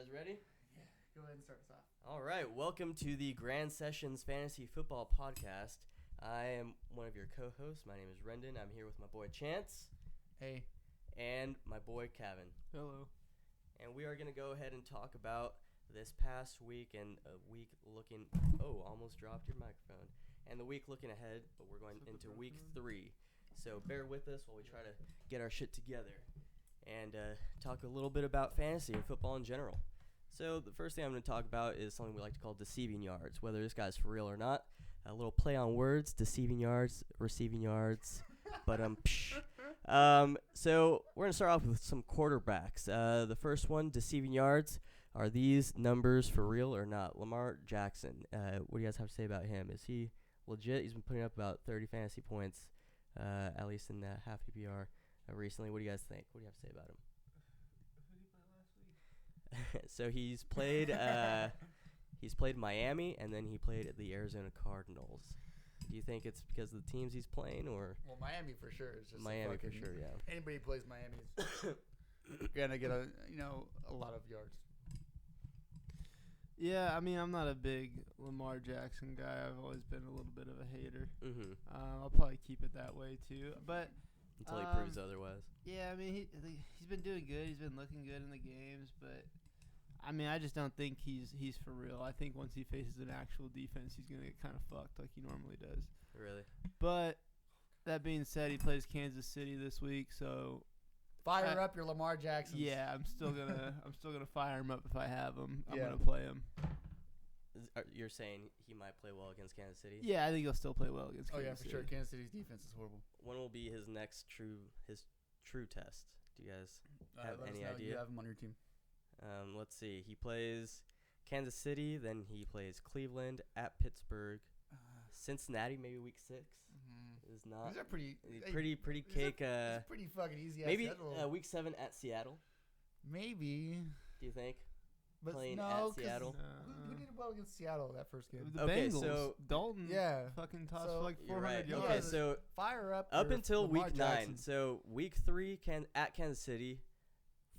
guys ready? Yeah, go ahead and start us off. All right, welcome to the Grand Sessions Fantasy Football Podcast. I am one of your co-hosts. My name is Rendon. I'm here with my boy Chance. Hey. And my boy Kevin. Hello. And we are going to go ahead and talk about this past week and a week looking... Oh, almost dropped your microphone. And the week looking ahead, but we're going into week 3. So bear with us while we try to get our shit together and talk a little bit about fantasy and football in general. So the first thing I'm going to talk about is something we like to call deceiving yards, whether this guy's for real or not. A little play on words, deceiving yards, receiving yards, but so we're going to start off with some quarterbacks. The first one, deceiving yards. Are these numbers for real or not? Lamar Jackson, what do you guys have to say about him? Is he legit? He's been putting up about 30 fantasy points, at least in the half PPR recently. What do you guys think? What do you have to say about him? Who did he play last week? So he's played Miami, and then he played at the Arizona Cardinals. Do you think it's because of the teams he's playing, or Well, Miami for sure is just Miami for sure? Yeah. Anybody who plays Miami is gonna get a lot of yards. Yeah, I mean, I'm not a big Lamar Jackson guy. I've always been a little bit of a hater. Mm-hmm. I'll probably keep it that way too. But Until he proves otherwise. yeah, I mean, he's been doing good. He's been looking good in the games, but I mean, I just don't think he's for real. I think once he faces an actual defense, he's gonna get kind of fucked like he normally does. Really? But that being said, he plays Kansas City this week, so Fire up your Lamar Jackson. yeah, I'm still gonna fire him up if I have him. I'm Yeah. gonna play him. You're saying he might play well against Kansas City? Yeah, I think he'll still play well against Oh Kansas yeah, for City. sure. Kansas City's defense is horrible. When will be his next true test? Do you guys have Let us any know. idea? You have him on your team. Let's see. He plays Kansas City, then he plays Cleveland, at Pittsburgh, Cincinnati, maybe week 6. Is not These are pretty pretty these cake. It's pretty fucking easy. Maybe schedule. week 7 at Seattle. Maybe. Do you think? But Playing no, at 'cause Seattle? Who did well against Seattle that first game? The Okay, Bengals. so- Dalton. Yeah. Fucking tossed So- for like You're 400 right. yards. Okay, Yeah. so Fire up up your until Lamar week Jackson. 9. So week 3 at Kansas City,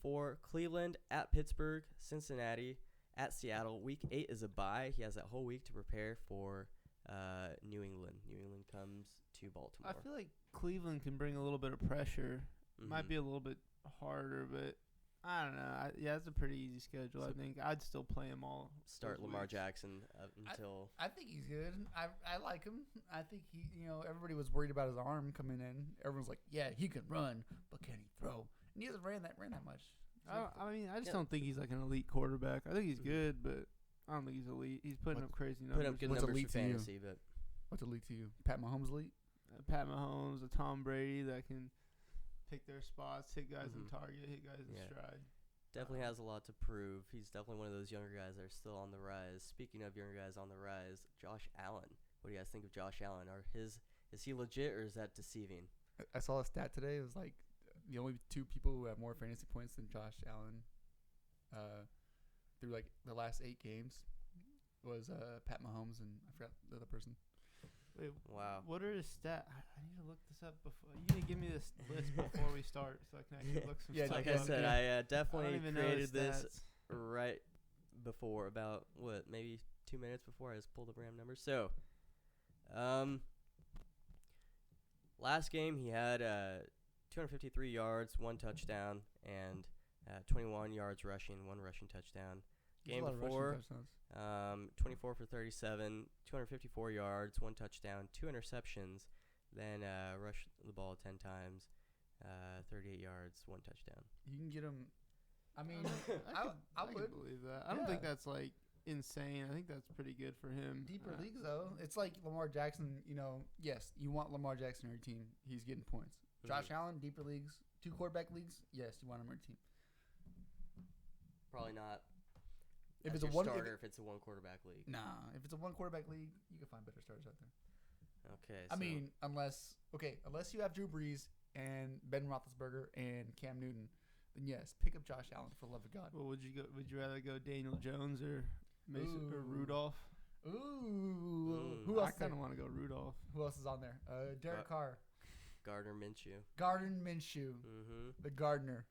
4 Cleveland, at Pittsburgh, Cincinnati, at Seattle. Week 8 is a bye. He has that whole week to prepare for New England. New England comes to Baltimore. I feel like Cleveland can bring a little bit of pressure. Might Mhm. be a little bit harder, but I don't know. Yeah, it's a pretty easy schedule. I So- think I'd still play him all. Start those Lamar weeks. Jackson until I think he's good. I like him. I think everybody was worried about his arm coming in. Everyone's like, yeah, he can run, but can he throw? And he hasn't ran that much. I mean, I just Yeah. don't think he's like an elite quarterback. I think he's Mhm. good, but I don't think he's elite. He's putting What- up crazy put numbers. up good What's numbers elite for to you? fantasy, but What's elite to you? Pat Mahomes elite? Pat Mahomes, a Tom Brady that can pick their spots, hit guys in Mhm. target, hit guys in Yeah. stride. definitely has a lot to prove. He's definitely one of those younger guys that are still on the rise. Speaking of younger guys on the rise, Josh Allen. What do you guys think of Josh Allen? Is he legit or is that deceiving? I saw a stat today. It was like the only 2 people who have more fantasy points than Josh Allen through like the last 8 games was Pat Mahomes and I forgot the other person. Wait, Wow. what are his stats? I need to look this up before. You need to give me this list before we start so I can actually look some Yeah, stuff Like up. I said, yeah. I I don't definitely even know created his this stats. right before, about maybe 2 minutes before I just pulled the RAM numbers. So, last game he had 253 yards, 1 touchdown, and 21 yards rushing, 1 rushing touchdown. There's a Game lot of rushing before, touchdowns. 24 for 37, 254 yards, 1 touchdown, 2 interceptions, then rushed the ball 10 times, 38 yards, 1 touchdown. You can get him. I mean, I would. could believe that. I don't think Yeah. that's like insane. I think that's pretty good for him. Deeper leagues though, it's like Lamar Jackson. Yes, you want Lamar Jackson on your team. He's getting points. Josh Allen, deeper leagues, 2 quarterback leagues. Yes, you want him on your team. Probably not. If as it's a your one, starter, if it's a 1 quarterback league. nah. If it's a 1 quarterback league, you can find better starters out there. Okay. I so mean, unless you have Drew Brees and Ben Roethlisberger and Cam Newton, then yes, pick up Josh Allen for the love of God. Well, would you rather go Daniel Jones or Mason or Ooh. Rudolph? Ooh, who else? I kind of want to go Rudolph. Who else is on there? Derek Carr, Gardner Minshew. Gardner Minshew, Mm-hmm. the gardener.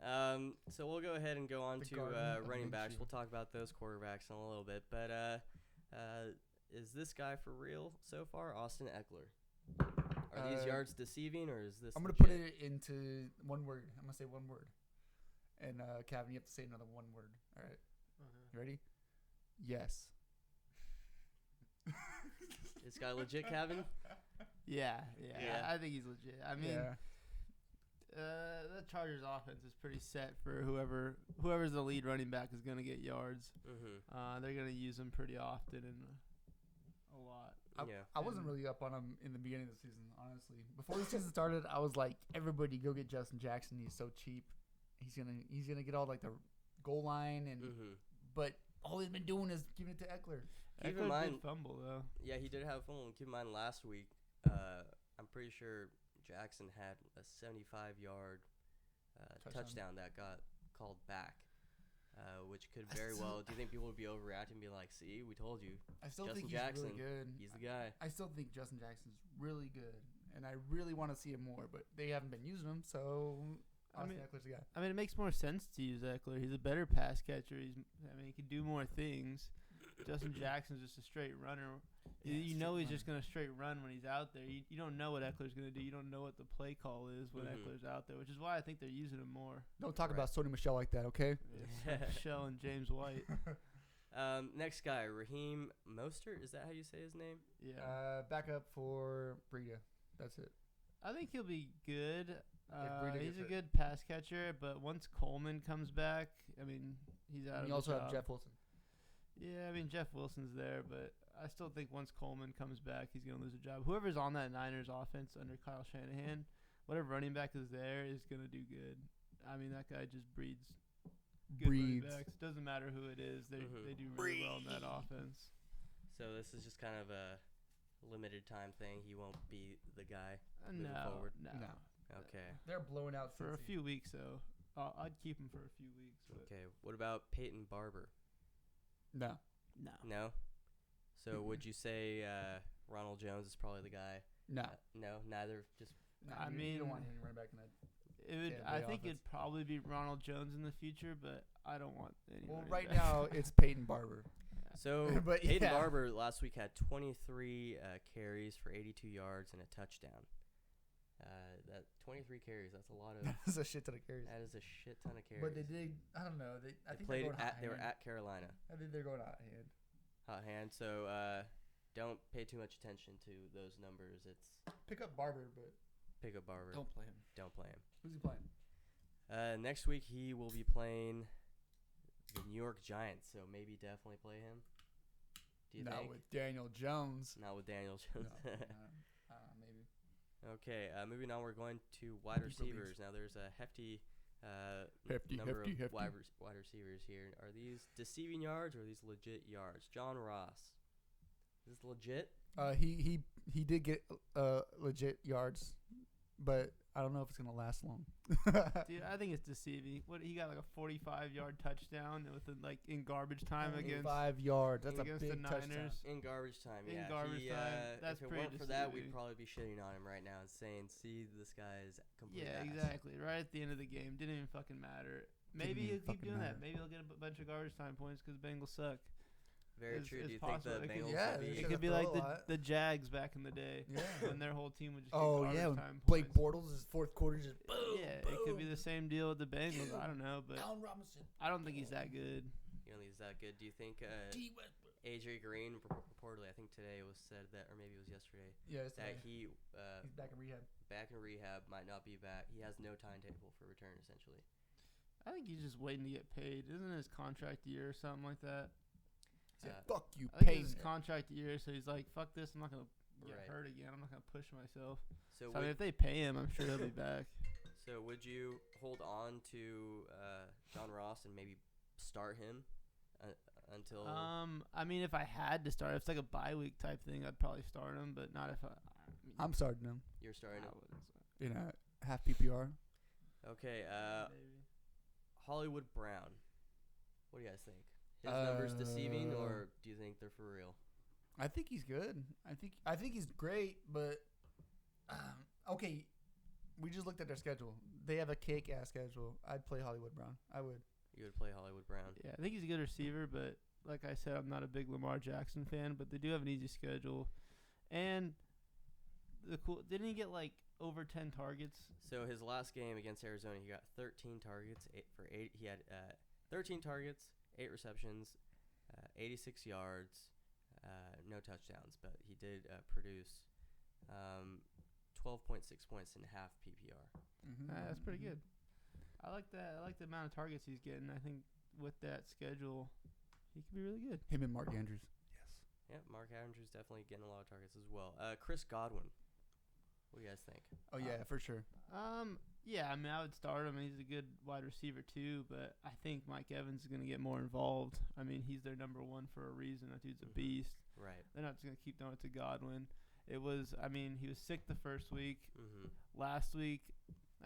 So we'll go ahead and go on The to Garden of running backs. Minshew. We'll talk about those quarterbacks in a little bit. But is this guy for real so far? Austin Eckler. Are these yards deceiving, or is this? I'm gonna legit? put it into one word. I'm gonna say one word, and Calvin, you have to say another one word. All right, you ready? Yes. This guy legit, Kevin? Yeah. Yeah. I think he's legit. I mean, the Chargers offense is pretty set for whoever's the lead running back is going to get yards. Mm-hmm. They're going to use him pretty often and a lot. I wasn't really up on him in the beginning of the season, honestly. Before the season started, I was like, everybody go get Justin Jackson. He's so cheap. He's gonna get all like the goal line and but all he's been doing is giving it to Eckler. Keep in Eckler mind, did fumble though. Yeah, he did have a fumble. Keep in mind, last week, I'm pretty sure Jackson had a 75-yard touchdown that got called back, which could very well. Do you think people would be overreacting and be like, "See, we told you"? I still Justin think he's Jackson, really good. He's the guy. I still think Justin Jackson's really good, and I really want to see him more, but they haven't been using him, so Austin Eckler's the guy. I mean, it makes more sense to use Eckler. He's a better pass catcher. He can do more things. Justin Jackson's just a straight runner. Yeah, you know he's runner. just going to straight run when he's out there. You don't know what Eckler's going to do. You don't know what the play call is when Eckler's out there, which is why I think they're using him more. Don't talk about Sony Michelle like that, okay? Michelle and James White. Next guy, Raheem Mostert. Is that how you say his name? Yeah. Backup for Breida. That's it. I think he'll be good. Breida He's gets a hurt. good pass catcher, but once Coleman comes back, I mean, he's out And of you the also job. have Jeff Wilson. Yeah, I mean, Jeff Wilson's there, but I still think once Coleman comes back, he's going to lose a job. Whoever's on that Niners offense under Kyle Shanahan, whatever running back is there is going to do good. I mean, that guy just breeds good running backs. Doesn't matter who it is. They do really well in that offense. So this is just kind of a limited time thing. He won't be the guy moving No, forward. no. Okay. They're blowing out For a Cincy. few weeks, though. I'd keep him for a few weeks. But Okay. What about Peyton Barber? No. No. So would you say Ronald Jones is probably the guy? No. No, neither. Just I you mean, don't want any running back in that. it would. Yeah, I the think offense. it'd probably be Ronald Jones in the future, but I don't want any. Well, running right back. now it's Peyton Barber. so. But Peyton yeah. Barber last week had 23 carries for 82 yards and a touchdown. That 23 carries. That's a lot of. That's a shit ton of carries. That is a shit ton of carries. But they did. I don't know. I think played they're going hot They were hand. at Carolina. I think they're going hot hand. Hot hand. So don't pay too much attention to those numbers. It's Pick up Barber, but pick up Barber. don't play him. Don't play him. Who's he playing? Next week he will be playing the New York Giants. So maybe definitely play him. Do you Not think? with Daniel Jones. Not with Daniel Jones. No, maybe. Okay, moving on, we're going to wide He receivers. Now, there's a hefty number of wide receivers here. Are these deceiving yards or are these legit yards? John Ross. Is this legit? He did get legit yards, but I don't know if it's gonna last long. Dude, I think it's deceiving. What he got like a 45-yard touchdown within in garbage time against 5 yards. That's a against big the touchdown. Niners. In garbage time, In yeah. garbage time, that's if it pretty weren't for that, we'd deceiving. probably be shitting on him right now and saying, see, this guy is complete Yeah, ass. exactly. Right at the end of the game, didn't even fucking matter. Maybe even he'll keep fucking doing matter. that. Maybe he'll get a bunch of garbage time points because Bengals suck. Very It's- true. it's Do you think possible. the It could- Bengals yeah, will they be... It should've could be thrown like a lot. the Jags back in the day, Yeah. when their whole team would just get Oh garbage yeah, when time Blake points. Bortles is fourth quarter just boom. Yeah, boom. it could be the same deal with the Bengals. I don't know, but Allen Robinson. I don't think he's that good. You don't think he's that good. Do you think D. Westbrook. AJ Green, reportedly, I think today it was said that, or maybe it was yesterday, Yeah, it's that today. He's back in rehab. back in rehab, might not be back. He has no timetable for return, essentially. I think he's just waiting to get paid. Isn't his contract year or something like that? He said, Uh, "Fuck you, I think pay it's his me." contract year, so he's like, "Fuck this! I'm not gonna get Right. hurt again. I'm not gonna push myself." So, So I mean, if they pay him, I'm sure he'll be back. so would you hold on to John Ross and maybe start him until? I mean, if I had to start, if it's like a bye week type thing, I'd probably start him, but not if I mean, I'm starting him you're starting I him. wouldn't start. in a half PPR. Okay. Maybe. Hollywood Brown. What do you guys think? His numbers deceiving, Uh, or do you think they're for real? I think he's good. I think he's great, but okay. we just looked at their schedule. They have a cake-ass schedule. I'd play Hollywood Brown. I would. You would play Hollywood Brown. Yeah, I think he's a good receiver, but like I said, I'm not a big Lamar Jackson fan. But they do have an easy schedule, and didn't he get like over 10 targets? So his last game against Arizona, he got 13 targets, 8 for 8. He had 13 targets, 8 receptions, 86 yards, no touchdowns, but he did produce 12.6 points in half PPR. That's pretty good. I like that. I like the amount of targets he's getting. I think with that schedule, he could be really good. Him and Mark Andrews. Yeah, Mark Andrews definitely getting a lot of targets as well. Chris Godwin. What do you guys think? Oh, yeah, for sure. Yeah, I mean, I would start him. He's a good wide receiver, too, but I think Mike Evans is going to get more involved. I mean, he's their number one for a reason. That dude's a beast. Right. They're not just going to keep throwing it to Godwin. He was sick the first week. Mm-hmm. Last week,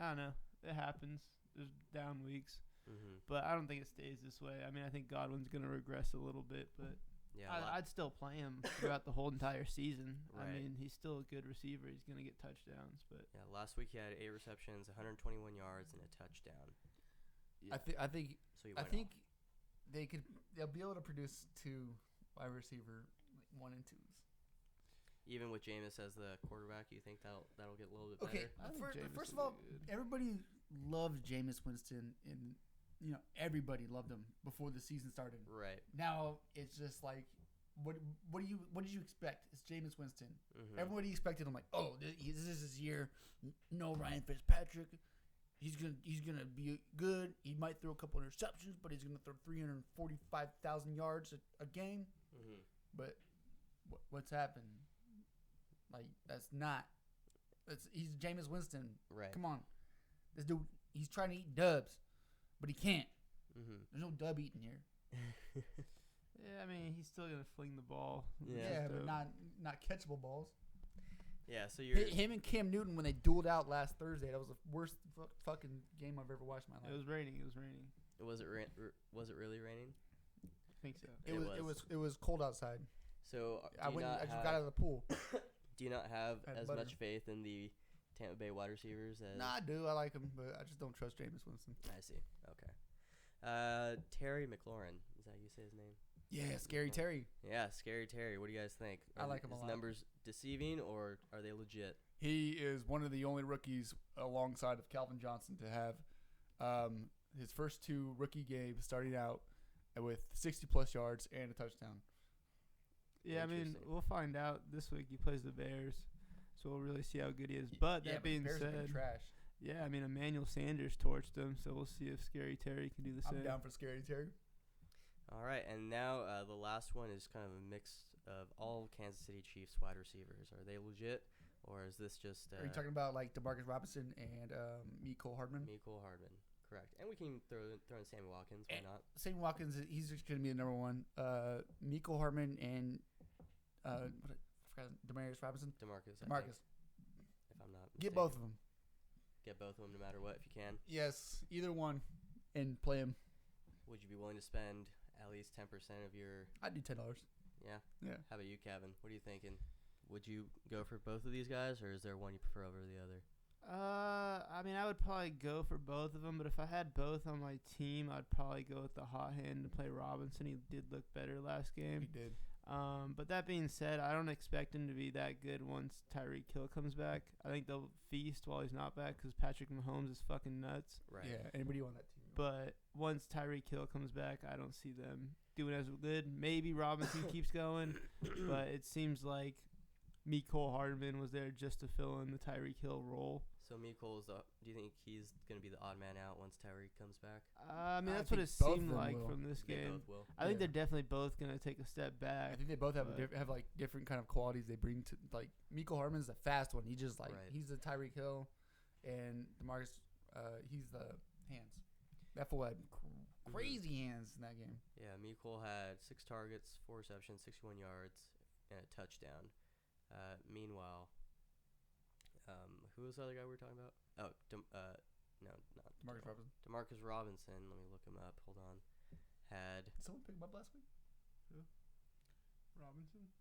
I don't know. It happens. There's down weeks. Mm-hmm. But I don't think it stays this way. I mean, I think Godwin's going to regress a little bit, but yeah, I'd still play him throughout the whole entire season. Right. I mean, he's still a good receiver. He's going to get touchdowns. But yeah, last week he had 8 receptions, 121 yards, and a touchdown. Yeah. I think they'll be able to produce 2 wide receiver 1 and 2s. Even with Jameis as the quarterback, you think that'll get a little bit Okay, better? first of all, everybody loved Jameis Winston, and everybody loved him before the season started. Right. Now it's just like, what did you expect? It's Jameis Winston. Mm-hmm. Everybody expected him like, oh, this is his year. No Ryan Fitzpatrick. He's gonna be good. He might throw a couple interceptions, but he's gonna throw 345,000 yards a game. Mm-hmm. But what's happened? Like, he's Jameis Winston. Right. Come on. This dude, he's trying to eat dubs, but he can't. Mm-hmm. There's no dub eating here. yeah, I mean, he's still going to fling the ball. Yeah, but not catchable balls. Yeah, so you're... Him and Cam Newton, when they dueled out last Thursday, that was the worst fucking game I've ever watched in my life. It was raining. Was it really raining? I think so. It was cold outside. So I just got out of the pool. Do you not have as butter. much faith in the Tampa Bay wide receivers as... Nah, I do. I like him, but I just don't trust Jameis Winston. I see. Okay. Terry McLaurin. Is that how you say his name? Yeah, Scary Terry. Yeah, Scary Terry. What do you guys think? I like him a lot. His numbers deceiving, or are they legit? He is one of the only rookies alongside of Calvin Johnson to have his first 2 rookie games starting out with 60-plus yards and a touchdown. Yeah, I mean, we'll find out this week. He plays the Bears, so we'll really see how good he is. But that being said, trash. Yeah, I mean, Emmanuel Sanders torched him, so we'll see if Scary Terry can do the same. I'm down for Scary Terry. All right, and now the last one is kind of a mix of all Kansas City Chiefs wide receivers. Are they legit, or is this just... Are you talking about like DeMarcus Robinson and Mecole Hardman? Mecole Hardman, correct. And we can throw in Sammy Watkins. Why not? Sammy Watkins, he's just going to be the number 1. Mecole Hardman and Demarcus Robinson? DeMarcus. If I'm not mistaken. Get both of them. Get both of them no matter what if you can. Yes, either one, and play him. Would you be willing to spend at least 10% of your... I'd do $10. Yeah? Yeah. How about you, Kevin? What are you thinking? Would you go for both of these guys, or is there one you prefer over the other? I mean, I would probably go for both of them, but if I had both on my team, I'd probably go with the hot hand and play Robinson. He did look better last game. He did. But that being said, I don't expect him to be that good once Tyreek Hill comes back. I think they'll feast while he's not back because Patrick Mahomes is fucking nuts. Right. Yeah, anybody on that team. But once Tyreek Hill comes back, I don't see them doing as good. Maybe Robinson keeps going, but it seems like Mecole Hardman was there just to fill in the Tyreek Hill role. So Mecole do you think he's going to be the odd man out once Tyreek comes back? I mean, I that's what it think both seemed of them like will. from this They game. both will. I think Yeah. they're definitely both going to take a step back. I think they both have but- have like different kind of qualities they bring to, like, Mecole Hardman's the fast one. He just like Right. he's the Tyreek Hill, and DeMarcus, he's the hands. That fool had crazy hands in that game. Yeah, Mecole had 6 targets, 4 receptions, 61 yards, and a touchdown. Meanwhile, who was the other guy we were talking about? Oh, no, not DeMarcus Robinson. DeMarcus Robinson. Let me look him up. Hold on. Had Did someone pick him up last week? Robinson?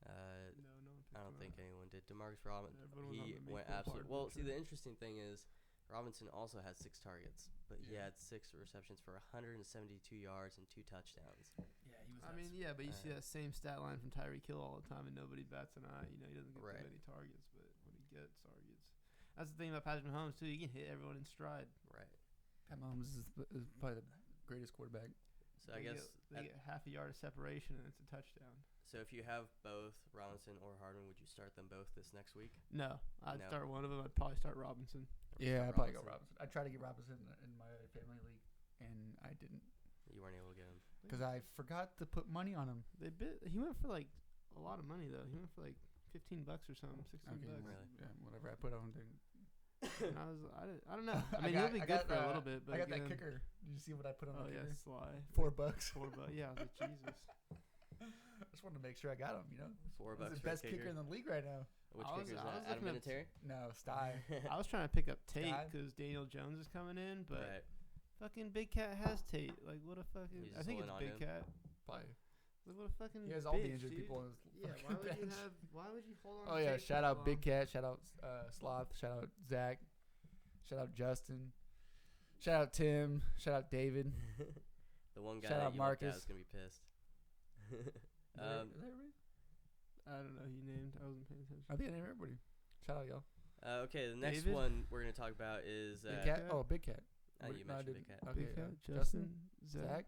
uh, No one I don't think anyone did. Demarcus Robinson, Everyone was on he the went Mayfield absolutely. part, Well, for see, the sure. interesting thing is Robinson also had 6 targets, but he had 6 receptions for 172 yards and 2 touchdowns. Yeah, he was. I mean, yeah, but you see that same stat line from Tyreek Hill all the time, and nobody bats an eye. You know, he doesn't get Right. too many targets, but when he gets targets, that's the thing about Patrick Mahomes too. He can hit everyone in stride. Right. Pat Mahomes is probably the greatest quarterback. So I guess they get half a yard of separation, and it's a touchdown. so. If you have both Robinson or Hardman, would you start them both this next week? No, I'd No. start one of them. I'd probably start Robinson. Yeah, I'd probably go Robinson. I tried to get Robinson in my family league, and I didn't You weren't able to get him. because I forgot to put money on him. He went for like a lot of money though. He went for like $15 or something, $16. Really? Yeah, whatever I put on him. And I don't know. I mean, he'll be good for a little bit, but I got again, that kicker. Did you see what I put on Oh the yeah, kicker? Sly. $4. $4. Yeah, I was like Jesus. I just wanted to make sure I got him. You know, $4 he's the for a best kicker in the league right now. Which I was- kicker is I that? was Adam looking at- Vinatieri? No, Sty. I was trying to pick up Tate Sky? because Daniel Jones is coming in, but Right. fucking Big Cat has Tate. Like, what a fucking. He's I think just it's holding Big on to Cat. Probably. Like, what a fucking. He has all the bitch, injured dude. people on his Yeah, fucking why would you bench. have? Why would you hold on? Oh to yeah! Tate Shout for so out Big long? Cat. Shout out Sloth. Shout out Zach. Shout out Justin. Shout out Tim. Shout out David. The one guy Shout that out you looked at Marcus. is gonna be pissed. Is that everybody? I don't know. He named. I wasn't paying attention. I think I named everybody. Shout out y'all. Okay, the next David? one we're gonna talk about is Big Cat. Cat? Oh, Big Cat. you No, I mentioned didn't. Big Cat. Okay, Big Cat, yeah. Justin, Zach, Zach,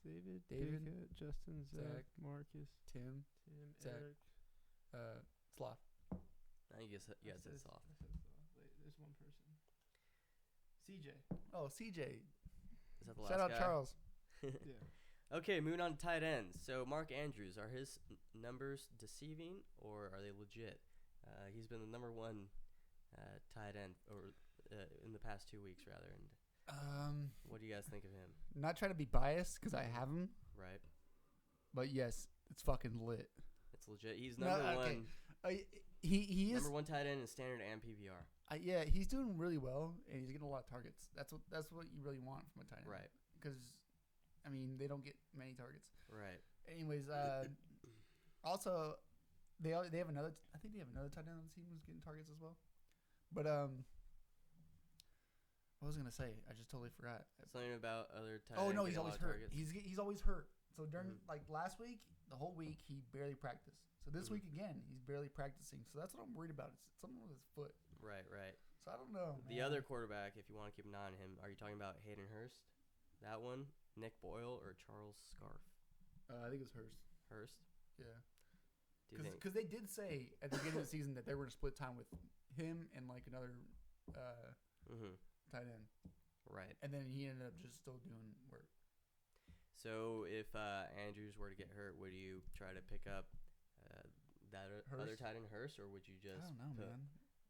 David, David, Big Cat, Justin, Zach, Zach, Marcus, Tim, Tim, Zach. Eric. Sloth. I think you guys said soft. I said soft. Wait, there's one person. CJ. Oh, CJ. Is that the last Shout out guy? Charles. Yeah. Okay, moving on to tight ends. So Mark Andrews, are his numbers deceiving or are they legit? He's been the number 1 tight end in the past 2 weeks, rather. And what do you guys think of him? Not trying to be biased because I have him, Right, but yes, it's fucking lit. it's legit. He's No, number okay. 1. He is. Number 1 tight end in standard and PPR. Yeah, he's doing really well, and he's getting a lot of targets. That's what you really want from a tight end, Right, Because, I mean, they don't get many targets. right. Anyways, also, they have another. I think they have another tight end on the team who's getting targets as well. But what was I gonna say? I just totally forgot. Something about other tight Oh ends no, he's getting a always lot of hurt. targets. He's always hurt. So during Mhm. like last week, the whole week he barely practiced. So this Mhm. week again, he's barely practicing. So that's what I'm worried about. It's something with his foot. Right, right. So I don't know. The man. other quarterback, if you want to keep an eye on him, are you talking about Hayden Hurst? That one? Nick Boyle or Charles Scarf? I think it was Hurst. Hurst? Yeah. Do you think? Because they did say at the beginning of the season that they were going to split time with him and like another tight end, Right. and then he ended up just still doing work. So if Andrews were to get hurt, would you try to pick up that other Hurst? tight end Hurst, or would you just? I don't know, man.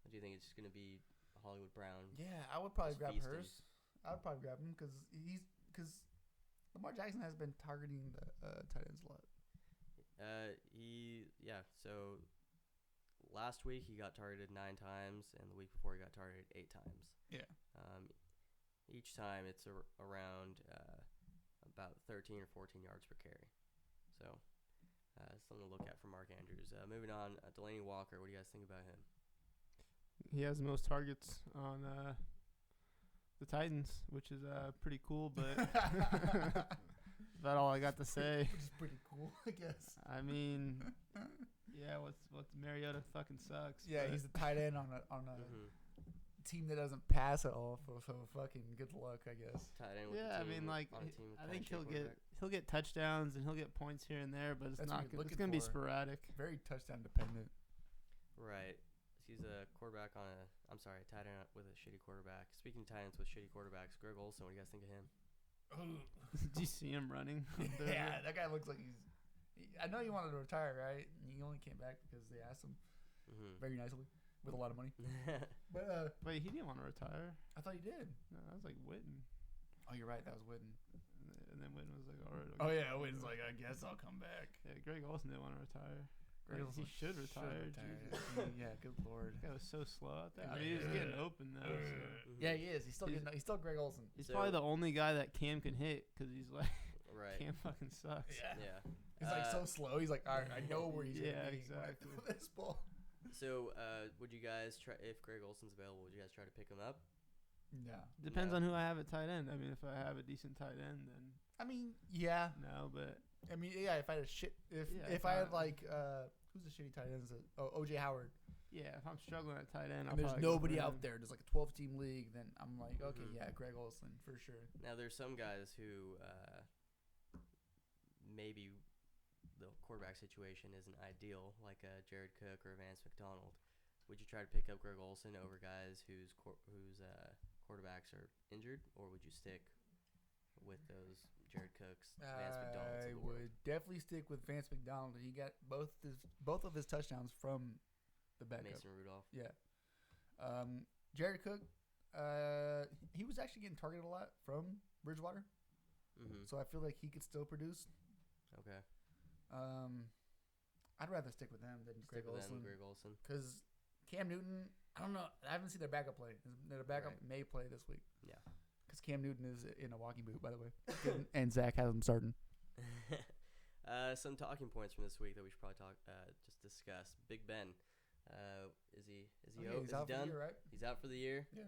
Do you think it's just gonna be Hollywood Brown? Yeah, I would probably Just grab feasting. Hurst. I would probably grab him because Lamar Jackson has been targeting the tight ends a lot. So last week he got targeted 9 times, and the week before he got targeted 8 times. Yeah. Each time it's around about 13 or 14 yards per carry. So something to look at for Mark Andrews. Moving on, Delaney Walker. What do you guys think about him? He has the most targets on the Titans, which is pretty cool, but about all I got to say. Which is pretty cool, I guess. I mean, yeah, what's Mariota fucking sucks. Yeah, but he's the tight end on a Mhm. team that doesn't pass at all. So fucking good luck, I guess. Tight end with yeah, the I team, mean, like on a team with I think franchise he'll get touchdowns and he'll get points here and there, but it's That's what not you're good. It's looking gonna be for. sporadic. Very touchdown dependent. Right. He's a quarterback on a. I'm sorry, tight end with a shitty quarterback. Speaking of tight ends with shitty quarterbacks, Greg Olson. What do you guys think of him? Do you see him running? Yeah, that guy looks like I know he wanted to retire, right? And he only came back because they asked him Mm-hmm. very nicely with a lot of money. But Wait, he didn't want to retire. I thought he did. No, that was like Witten. Oh, you're right. That was Witten. And then Witten was like, all right. Oh yeah, Witten's like, I guess I'll come back. Yeah, Greg Olson didn't want to retire. Greg Like, he Olson should retire. Jesus. Yeah, good lord. That guy was so slow out there. Yeah. I mean, he was getting open though. So. Yeah, he is. He's still He's- he's still Greg Olson. He's So- probably the only guy that Cam can hit because he's like Right. Cam fucking sucks. Yeah. He's like so slow. He's like, all right, I know where he's Yeah, gonna be exactly. with this ball. So, would you guys try if Greg Olson's available? Would you guys try to pick him up? No. Depends No. on who I have at tight end. I mean, if I have a decent tight end, then I mean, yeah. no. But I mean, yeah. If I had a shit, if Yeah, I had like, who's the shitty tight ends? OJ Howard. yeah, if I'm struggling at tight end, I'll And there's probably go nobody for out him. there. There's like a 12-team league. Then I'm like, okay, Mhm. yeah, Greg Olson for sure. Now, there's some guys who maybe the quarterback situation isn't ideal, like Jared Cook or Vance McDonald. Would you try to pick up Greg Olson over guys whose quarterbacks are injured, or would you stick with those Jared Cooks, Vance McDonalds I of the world? would definitely stick with Vance McDonald. He got both of his touchdowns from the backup. Mason Rudolph. Yeah. Jared Cook, he was actually getting targeted a lot from Bridgewater, Mm-hmm. so I feel like he could still produce. Okay. I'd rather stick with him than Stick Greg with them, Olson Greg Olson. because Cam Newton. I don't know. I haven't seen their backup play. Their backup Right. may play this week. Yeah. Because Cam Newton is in a walking boot, by the way, and Zach has him starting. Some talking points from this week that we should probably just discuss. Big Ben. Is he He's out for the done? year, right? He's out for the year. Yeah.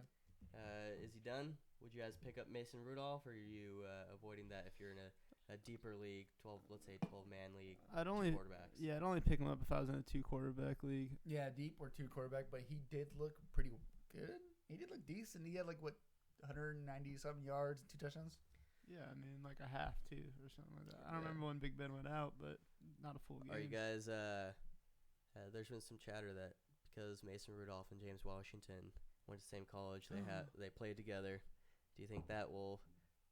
Is he done? Would you guys pick up Mason Rudolph, or are you avoiding that if you're in a deeper league, 12-man league, I'd two only quarterbacks? yeah, I'd only pick him up if I was in a 2-quarterback league. Yeah, deep or 2 quarterback, but he did look pretty good. He did look decent. He had like 190 something yards, 2 touchdowns. Yeah, I mean like a half too or something like that. I don't Yeah. remember when Big Ben went out, but not a full game. Are you guys? There's been some chatter that because Mason Rudolph and James Washington went to the same college, they played together. Do you think that will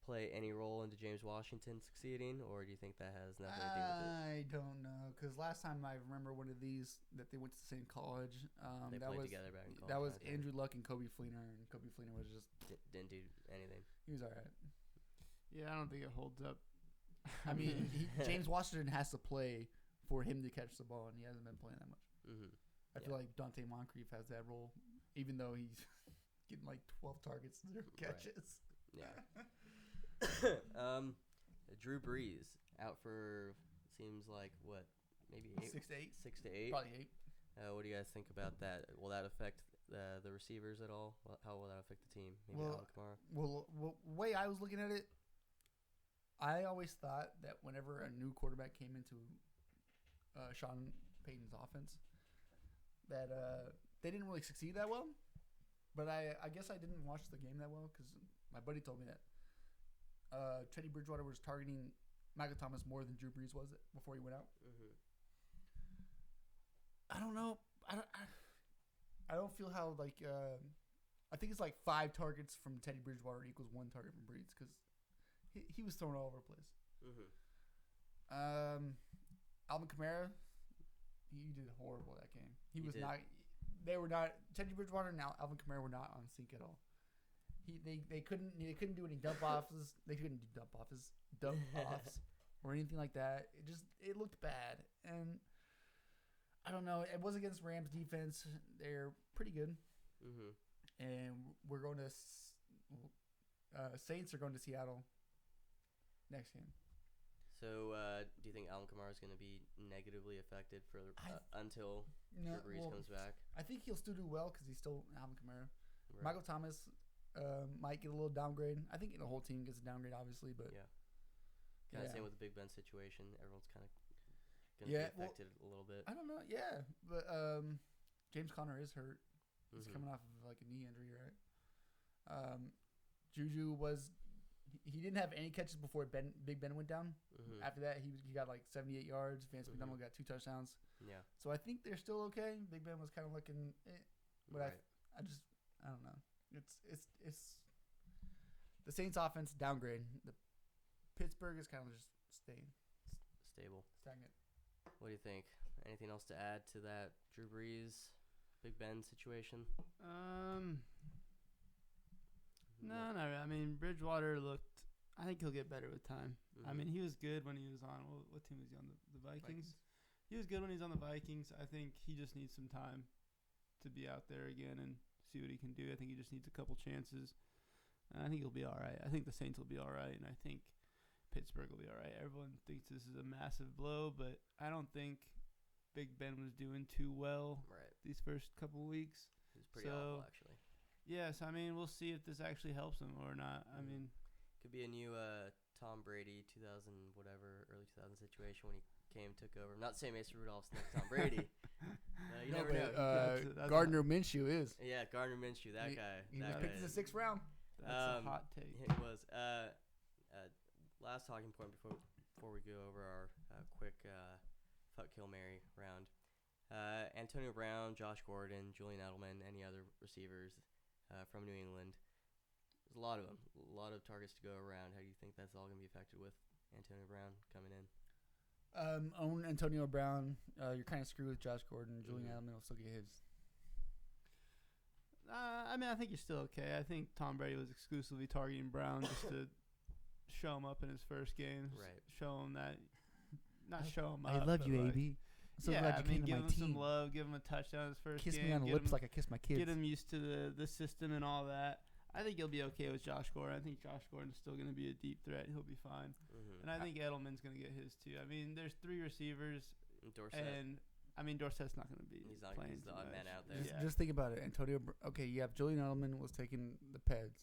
play any role into James Washington succeeding, or do you think that has nothing to do with it? I don't know, because last time I remember one of these that they went to the same college. They that played was together back in college. that was I think. Andrew Luck and Kobe Fleener, and Kobe Fleener was just Didn't do anything. he was all right. Yeah, I don't think it holds up. I mean, James Washington has to play for him to catch the ball, and he hasn't been playing that much. Mm-hmm. I feel like Dante Moncrief has that role, even though he's getting like 12 targets, 0 catches. Yeah. Drew Brees out for seems like what, maybe 6 to 8, 6 to 8. probably 8. What do you guys think about that? Will that affect the receivers at all? How will that affect the team? Maybe Well, Alvin Kamara. Well, way I was looking at it, I always thought that whenever a new quarterback came into Sean Payton's offense, that they didn't really succeed that well. But I guess I didn't watch the game that well because my buddy told me that Teddy Bridgewater was targeting Michael Thomas more than Drew Brees was before he went out. Mm-hmm. I don't know. I don't feel how like I think it's like 5 targets from Teddy Bridgewater equals 1 target from Brees because he was thrown all over the place. Mm-hmm. Alvin Kamara, he did horrible that game. He was did. not. They were not. Teddy Bridgewater and Alvin Kamara were not on sync at all. They couldn't do any dump offs. They couldn't do dump offs or anything like that. It looked bad, and I don't know. It was against Rams defense. They're pretty good, Mm-hmm. and we're going to Saints are going to Seattle next game. So, do you think Alvin Kamara is going to be negatively affected for until No, Drew Brees well, comes back? I think he'll still do well because he's still Alvin Kamara. Right. Michael Thomas might get a little downgrade. I think the whole team gets a downgrade, obviously, but Yeah. Kind of same with the Big Ben situation. Everyone's kind of going to Yeah, be affected a little bit. I don't know. Yeah, but James Conner is hurt. He's Mhm. coming off of like a knee injury, right? Juju was. He didn't have any catches before Big Ben went down. Mhm. After that, he got like 78 yards. Vance Mhm. McDonald got 2 touchdowns. Yeah. So I think they're still okay. Big Ben was kind of looking, but Right. I don't know. It's the Saints offense downgrade. The Pittsburgh is kind of just staying Stable. stagnant. What do you think? Anything else to add to that Drew Brees, Big Ben situation? No, no. I mean, Bridgewater looked. I think he'll get better with time. I Mhm. mean, he was good when he was on. What team was he on? The Vikings. He was good when he was on the Vikings. I think he just needs some time to be out there again and see what he can do. I think he just needs a couple chances. And I think he'll be all right. I think the Saints will be all right. And I think Pittsburgh will be all right. Everyone thinks this is a massive blow, but I don't think Big Ben was doing too well these first couple weeks. It was pretty awful, actually. Yes, I mean, we'll see if this actually helps him or not. I mean, could be a new Tom Brady 2000 whatever early 2000 situation when he took over. I'm not saying Mason Rudolph's next Tom Brady. You never know. Gardner Minshew is. Yeah, Gardner Minshew, that guy. He was picked in the 6th round. That's a hot take. It was. Last talking point before we go over our quick fuck, kill, marry round. Antonio Brown, Josh Gordon, Julian Edelman, any other receivers from New England. There's a lot of them. A lot of targets to go around. How do you think that's all going to be affected with Antonio Brown coming in? Own Antonio Brown. You're kind of screwed with Josh Gordon. Julian Edelman will still get his. I mean, I think you're still okay. I think Tom Brady was exclusively targeting Brown just to show him up in his first game. Right. Show him that. Not show him up. I love you, AB. So yeah, glad you came to give my him team. some love. Give him a touchdown his first game. Kiss me on the lips like I kiss my kids. Get him used to the system and all that. I think he'll be okay with Josh Gordon. I think Josh Gordon's still going to be a deep threat. He'll be fine. And I think Edelman's going to get his too. I mean, there's 3 receivers. Dorset. And, I mean, Dorset's not going to be playing. He's the odd man out there. Just think about it. Okay, you have Julian Edelman was taking the peds.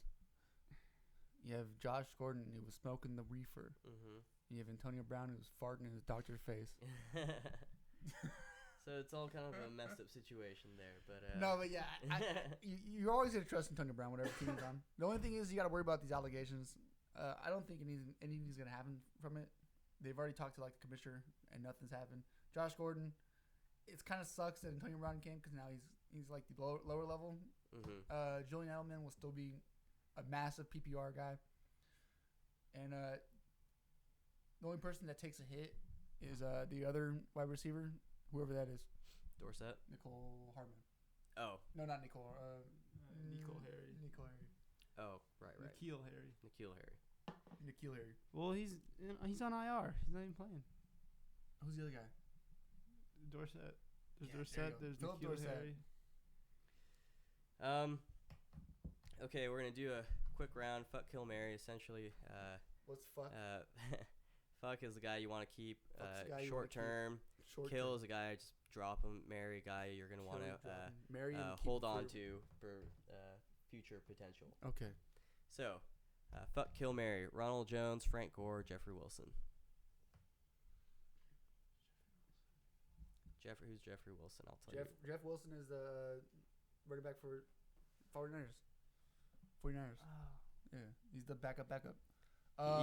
You have Josh Gordon who was smoking the reefer. You have Antonio Brown who was farting in his doctor's face. So it's all kind of a messed up situation there, but no, but yeah, you're always gonna trust Antonio Brown, whatever team he's on. The only thing is you got to worry about these allegations. I don't think anything's gonna happen from it. They've already talked to like the commissioner, and nothing's happened. Josh Gordon, it kind of sucks that Antonio Brown came because now he's like the lower level. Julian Edelman will still be a massive PPR guy, and the only person that takes a hit is the other wide receiver. Whoever that is. Dorset? Nicole Hardman. Oh. No, not Nicole. Nicole Harry. Nicole Harry. Oh, right. Nikhil Harry. Nikhil Harry. Well, he's on IR. He's not even playing. Who's the other guy? Dorset. There's Yeah, Dorset. There's Philip Nikhil Dorset. Harry. Okay, we're going to do a quick round. Fuck, kill, marry. Essentially, what's fuck? Fuck is the guy you want to keep short term. Kill is a guy, just drop him. Marry a guy you're going to want to hold on to for future potential. Okay. So, fuck, kill, marry. Ronald Jones, Frank Gore, Jeffrey Wilson. Who's Jeffrey Wilson? I'll tell you. Jeff Wilson is the running back for 49ers. 49ers. Oh. Yeah, he's the backup.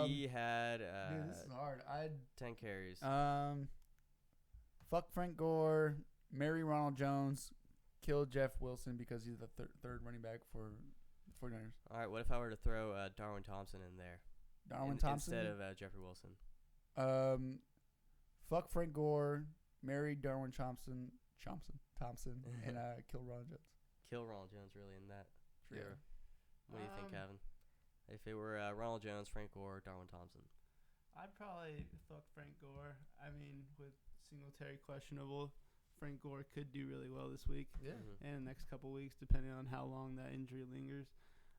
He had dude, this is hard. 10 carries. Fuck Frank Gore, marry Ronald Jones, kill Jeff Wilson because he's the third running back for 49ers. All right, what if I were to throw Darwin Thompson in there? Thompson? Instead of Jeffrey Wilson. Fuck Frank Gore, marry Darwin Thompson, and kill Ronald Jones. Kill Ronald Jones, really, in that trio. Yeah. What do you think, Kevin? If it were Ronald Jones, Frank Gore, Darwin Thompson. I'd probably fuck Frank Gore. I mean, with Singletary questionable, Frank Gore could do really well this week. Yeah. And the next couple weeks, depending on how long that injury lingers.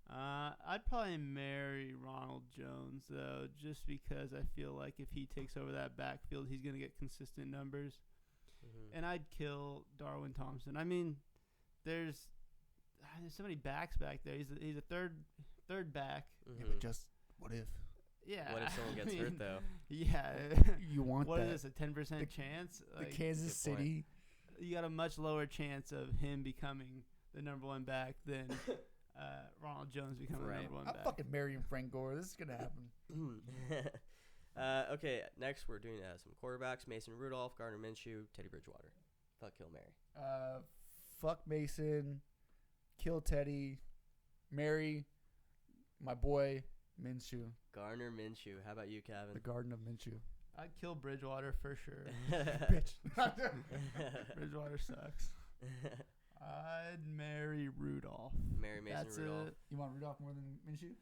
I'd probably marry Ronald Jones, though, just because I feel like if he takes over that backfield, he's going to get consistent numbers. And I'd kill Darwin Thompson. I mean, there's so many backs back there. He's a third back. Yeah, but just what if? Yeah. What if someone gets hurt, though? Yeah. You want what that. What is this, a 10% chance? The Kansas City. You got a much lower chance of him becoming the number one back than Ronald Jones becoming the number one back. I'm fucking marrying Frank Gore. This is going to happen. Okay, next we're doing some quarterbacks. Mason Rudolph, Gardner Minshew, Teddy Bridgewater. Fuck, kill, marry. Fuck Mason. Kill Teddy. Marry my boy Minshew. Gardner Minshew. How about you, Kevin? The Garden of Minshew. I'd kill Bridgewater for sure. Bitch. Bridgewater sucks. I'd marry Rudolph. Marry Mason Rudolph. You want Rudolph more than Minshew?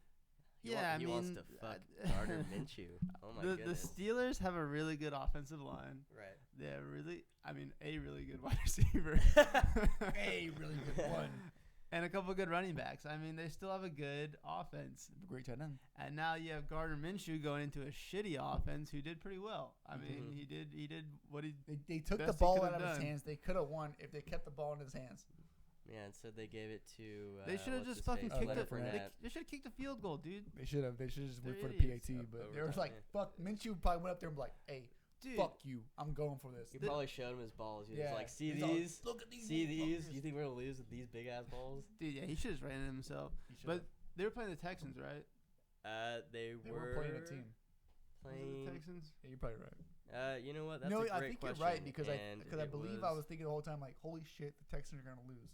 He wants to fuck Gardner Minshew. Oh my goodness. The Steelers have a really good offensive line. Right. They're a really good wide receiver. A really good one. and a couple good running backs. I mean, they still have a good offense. Great tight end. And now you have Gardner Minshew going into a shitty offense who did pretty well. I mean, he did what he They took the best he ball could've out of his done. hands. They could have won if they kept the ball in his hands. Yeah, instead they gave it to. They should have what's just his fucking face? kicked Leonard it. Fournette. They should have kicked a field goal, dude. They should have. They should have just went for They're the idiots. PAT. But they were Overtime, like, "Fuck." Minshew probably went up there and be like, "Hey, Dude, fuck you. I'm going for this." He probably showed him his balls. He was like, "See He's all, these? Look at these. See these? motherfuckers." You think we're gonna lose with these big ass balls?" dude, yeah, he should have ran it himself. He should've. But they were playing the Texans, right? They They were were playing a team. Was it Playing. the Texans? Yeah, you're probably right. You know what? That's no, a great I think question. you're right because and I it believe I was thinking the whole time like, holy shit, the Texans are gonna lose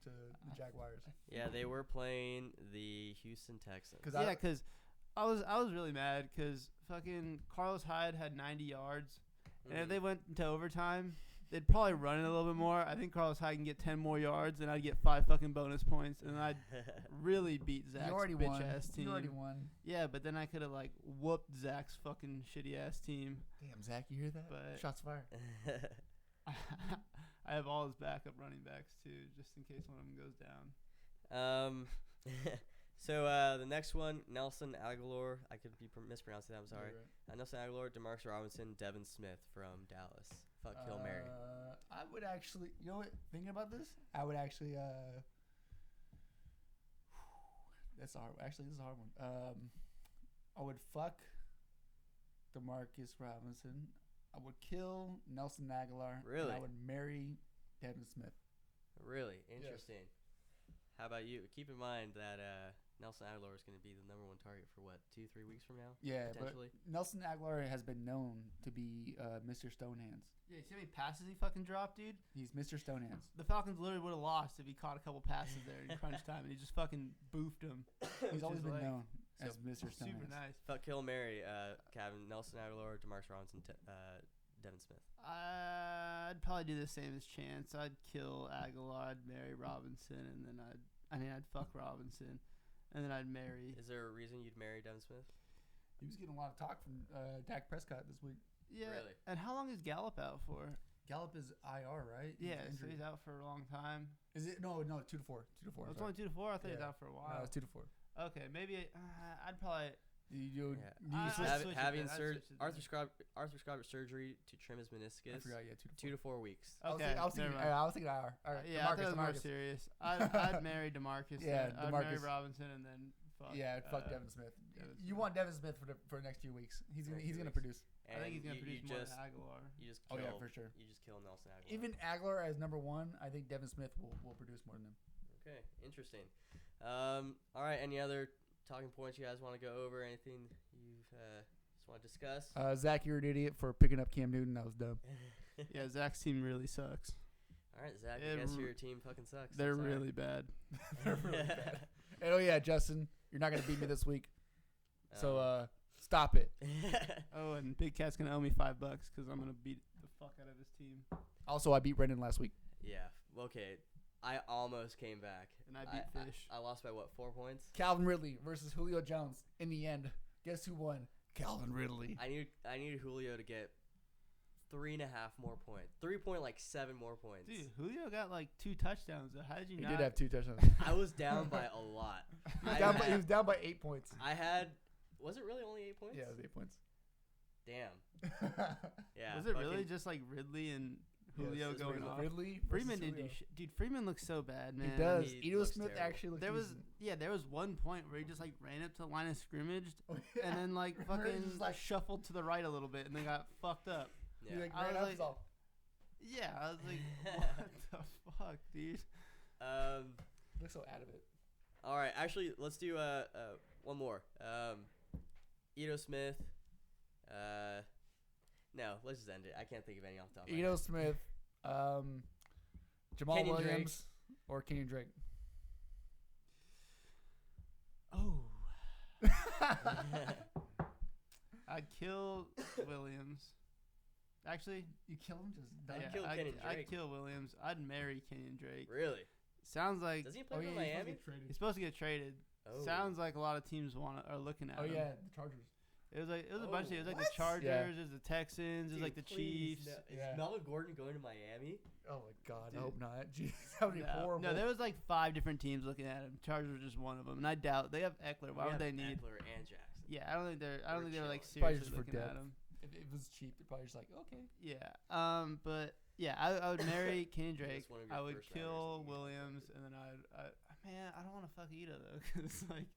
to the Jaguars. Yeah, they were playing the Houston Texans. Cause Yeah, because I was really mad because fucking Carlos Hyde had 90 yards, and if they went into overtime, they'd probably run it a little bit more. I think Carlos Hyde can get 10 more yards, and I'd get 5 fucking bonus points, and I'd really beat Zach's you already bitch won. ass team. You already won. Yeah, but then I could have like whooped Zach's fucking shitty ass team. Damn, Zach, you hear that? But- Shots fired. I have all his backup running backs too, just in case one of them goes down. So the next one, Nelson Aguilar. I could be mispronouncing that. I'm sorry. Right. Nelson Aguilar, Demarcus Robinson, Devin Smith from Dallas. Fuck Hail Mary. I would actually, you know what? Thinking about this, I would actually. That's a hard. Actually, this is a hard one. I would fuck Demarcus Robinson. I would kill Nelson Aguilar. Really? And I would marry Devin Smith. Really interesting. How about you? Keep in mind that Nelson Aguilar is going to be the #1 target for what, 2-3 weeks from now? Yeah, but Potentially. Nelson Aguilar has been known to be Mr. Stonehands. Yeah, you see how many passes he fucking dropped, dude? He's Mr. Stonehands. The Falcons literally would have lost if he caught a couple passes there in crunch time, and he just fucking boofed him. He's always been like known as Mr. Stonehands. Super nice. Fuck Hail Mary, Kevin, Nelson Aguilar, Demarcus Robinson, Devin Smith. I'd probably do the same as Chance. I'd kill Aguilar, I'd marry Robinson, and then I'd fuck Robinson, and then I'd marry. Is there a reason you'd marry Devin Smith? He was getting a lot of talk from Dak Prescott this week. Yeah. Really? And how long is Gallup out for? Gallup is IR, right? Yeah, so he's out for a long time. Is it? No, 2 to 4. 2 to 4. Oh, it's only 2 to 4. I thought he was Yeah. out for a No, while. it's 2 to 4. Okay, maybe I'd probably. You I- switch- I'd switch it Having then, I'd switch it then. arthroscopic surgery to trim his meniscus. I forgot. Yeah, 2 to 4. 2 to 4 weeks. Okay, I was thinking. never mind. I was thinking IR. All right, Yeah, I thought it was more DeMarcus. serious. I'd marry Demarcus. Yeah, I'd marry DeMarcus. Robinson, and then fuck. Yeah, fuck Devin Smith. Devin You Smith. want Devin Smith for the next few weeks. He's For gonna a few gonna weeks. produce. I think he's gonna And produce you more just, than Aguilar. You just Oh kill, yeah, for sure. You just kill Nelson Aguilar. Even Aguilar as #1, I think Devin Smith will produce more than him. Okay, interesting. All right, any other talking points you guys want to go over? Anything you just want to discuss? Zach, you're an idiot for picking up Cam Newton. That was dumb. Yeah, Zach's team really sucks. All right, Zach, Yeah, I guess your team fucking sucks. They're Sorry. really bad. They're really bad. And, oh yeah, Justin, you're not gonna beat me this week. So stop it. Oh, and Big Cat's gonna owe me $5 because I'm gonna beat the fuck out of his team. Also, I beat Brendan last week. Yeah. Okay. I almost came back. And I beat Fish. I lost by what, 4 points? Calvin Ridley versus Julio Jones. In the end, guess who won? Calvin Ridley. I needed Julio to get 3.5 more points. 3.7 more points. Dude, Julio got like 2 touchdowns. How did you He not? did have 2 touchdowns. I was down by a lot. He was down by 8 points. I had. Was it really only 8 points? Yeah, it was 8 points. Damn. Yeah. Was it really fucking- just like Ridley and Julio Yes, going off? Ridley. Freeman versus didn't do Julio. shit. Dude, Freeman looks so bad, man. He does. He Edo looks Smith terrible. actually looked There was decent. there was one point where he just like ran up to the line of scrimmage Oh, yeah. and then like Remember, he fucking just, like, shuffled to the right a little bit and then got fucked up. Yeah. He like I ran was up like- his all. Yeah, I was like, what the fuck, dude? Looks so out of it. All right. Actually, let's do one more. Edo Smith. No, let's just end it. I can't think of any off the top of my Edo head. Smith, Jamal Kenyon Williams, or Kenyon Drake. Oh. I'd kill Williams. Actually, You kill him just I'd done. kill Kenyon I'd Drake. kill Williams. I'd marry Kenyon Drake. Really? Sounds like Does he play Oh for yeah, Miami? he's supposed to get traded. Oh. Sounds like a lot of teams are looking at Oh him. yeah, the Chargers. It was a bunch of. It was like the what? Chargers, Yeah. it was the Texans, it was like the Please, Chiefs. no. Yeah. Is Melvin Gordon going to Miami? Oh my God, Dude. I hope not. Jeez, that would be horrible. No, there was like 5 different teams looking at him. Chargers were just one of them, and I doubt they have Eckler. Why We would have they need? Eckler and Jackson? Yeah, I don't think they're. I don't think they were like Probably seriously just for looking at depth. him. If it was cheap, they're probably just like, okay. Yeah. But yeah, I would marry Kenny Drake. one of your I would first kill rounders. Williams, and then man, I don't want to fuck Ito though, because like,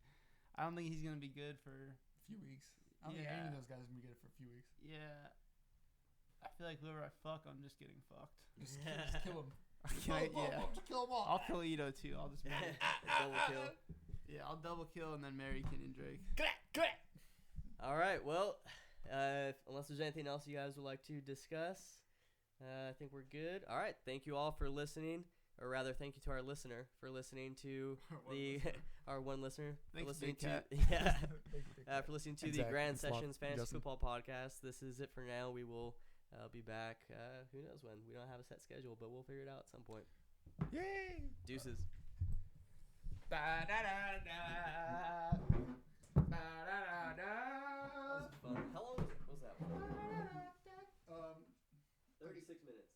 I don't think he's gonna be good for. A few weeks. I don't think any of those guys are gonna be good for a few weeks. Yeah. I feel like whoever I fuck, I'm just getting fucked. Just kill him. Yeah. Just kill them all. I'll kill Ito too. I'll just marry. Double kill. Yeah, I'll double kill and then marry Kenny Drake. All right. Well, unless there's anything else you guys would like to discuss, I think we're good. All right. Thank you all for listening, or rather, thank you to our listener for listening to our one listener Thanks, for listening Big Cat. yeah Thank you. for listening to And the Zach Grand and Slop Sessions and Fantasy Justin. Football Podcast. This is it for now. We will be back. Who knows when? We don't have a set schedule, but we'll figure it out at some point. Yay! Deuces. Ba-da-da-da. Ba-da-da-da. That was fun. How long was that one? Um, 36 minutes.